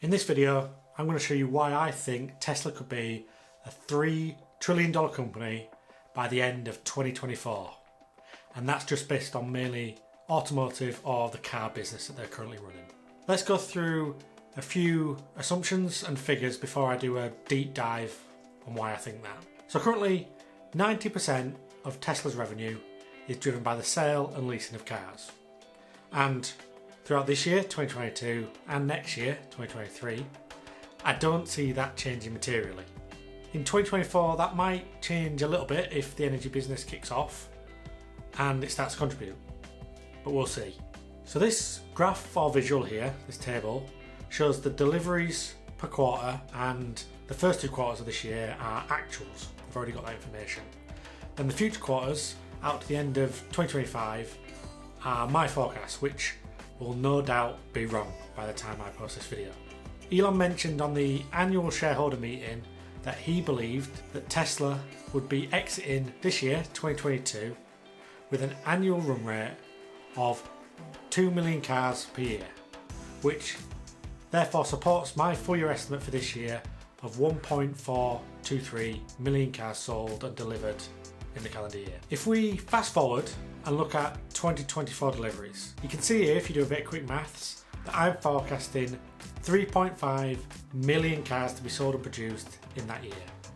In this video, I'm going to show you why I think Tesla could be a $3 trillion company by the end of 2024. And that's just based on mainly automotive or the car business that they're currently running. Let's go through a few assumptions and figures before I do a deep dive on why I think that. So currently, 90% of Tesla's revenue is driven by the sale and leasing of cars. And throughout this year, 2022, and next year, 2023, I don't see that changing materially. In 2024, that might change a little bit if the energy business kicks off and it starts to contribute, but we'll see. So this graph or visual here, this table, shows the deliveries per quarter, and the first 2 quarters of this year are actuals. We've already got that information. Then the future quarters, out to the end of 2025, are my forecasts, which will no doubt be wrong by the time I post this video. Elon mentioned on the annual shareholder meeting that he believed that Tesla would be exiting this year, 2022, with an annual run rate of 2 million cars per year, which therefore supports my full year estimate for this year of 1.423 million cars sold and delivered in the calendar year. If we fast forward and look at 2024 deliveries, you can see here, if you do a bit of quick maths, that I'm forecasting 3.5 million cars to be sold and produced in that year.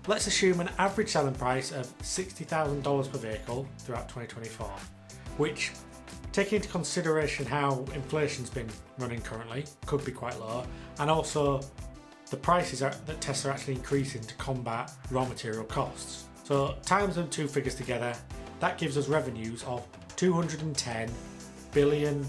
Let's assume an average selling price of $60,000 per vehicle throughout 2024, which, taking into consideration how inflation's been running currently, could be quite low, and also the prices that Tesla are actually increasing to combat raw material costs. So times them 2 figures together, that gives us revenues of $210 billion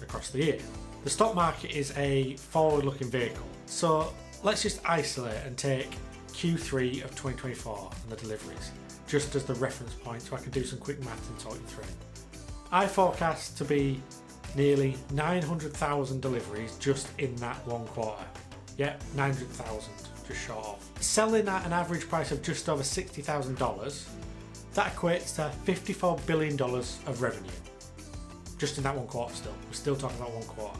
across the year. The stock market is a forward-looking vehicle, so let's just isolate and take Q3 of 2024 and the deliveries, just as the reference point so I can do some quick maths and talk you through. I forecast to be nearly 900,000 deliveries just in that one quarter. Yep, 900,000, just short of. Selling at an average price of just over $60,000, that equates to $54 billion of revenue. Just in that one quarter still. We're still talking about one quarter.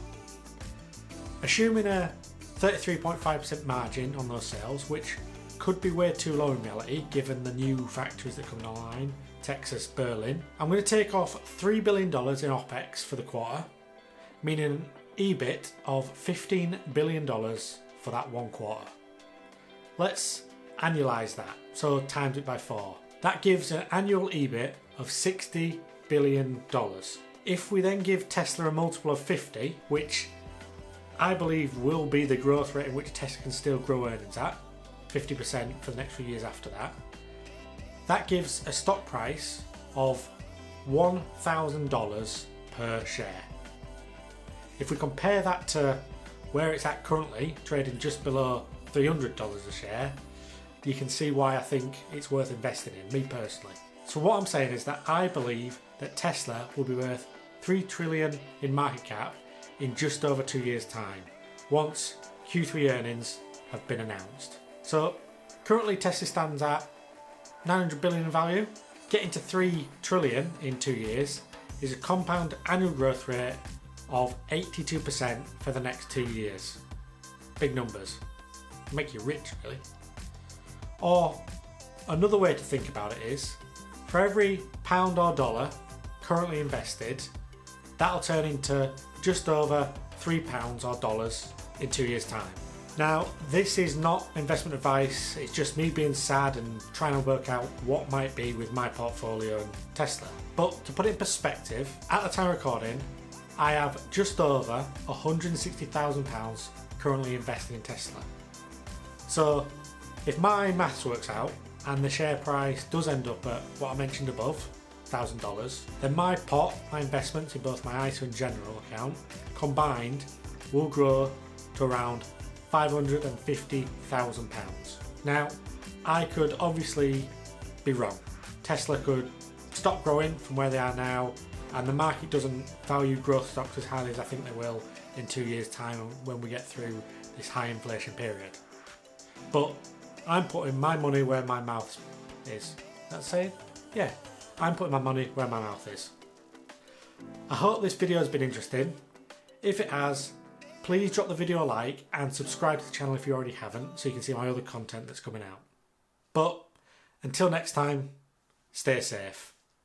Assuming a 33.5% margin on those sales, which could be way too low in reality given the new factories that are coming online, Texas, Berlin. I'm going to take off $3 billion in OPEX for the quarter, meaning an EBIT of $15 billion for that one quarter. Let's annualize that, so times it by 4. That gives an annual EBIT of $60 billion. If we then give Tesla a multiple of 50, which I believe will be the growth rate in which Tesla can still grow earnings at, 50% for the next few years after that, that gives a stock price of $1,000 per share. If we compare that to where it's at currently, trading just below $300 a share, you can see why I think it's worth investing in, me personally. So what I'm saying is that I believe that Tesla will be worth $3 trillion in market cap in just over 2 years' time, once Q3 earnings have been announced. So currently Tesla stands at 900 billion in value. Getting to 3 trillion in 2 years is a compound annual growth rate of 82% for the next 2 years. Big numbers. Make you rich, really. Or another way to think about it is, for every pound or dollar currently invested, that'll turn into just over £3 or dollars in 2 years' time. Now, this is not investment advice, it's just me being sad and trying to work out what might be with my portfolio and Tesla. But to put it in perspective, at the time of recording, I have just over £160,000 currently invested in Tesla. So, if my maths works out and the share price does end up at what I mentioned above, $1,000, then my pot, my investments in both my ISA and general account, combined will grow to around £550,000. Now, I could obviously be wrong. Tesla could stop growing from where they are now, and the market doesn't value growth stocks as highly as I think they will in 2 years' time when we get through this high inflation period. But I'm putting my money where my mouth is. That's saying? Yeah, I'm putting my money where my mouth is. I hope this video has been interesting. If it has, please drop the video a like and subscribe to the channel if you already haven't, so you can see my other content that's coming out. But until next time, stay safe.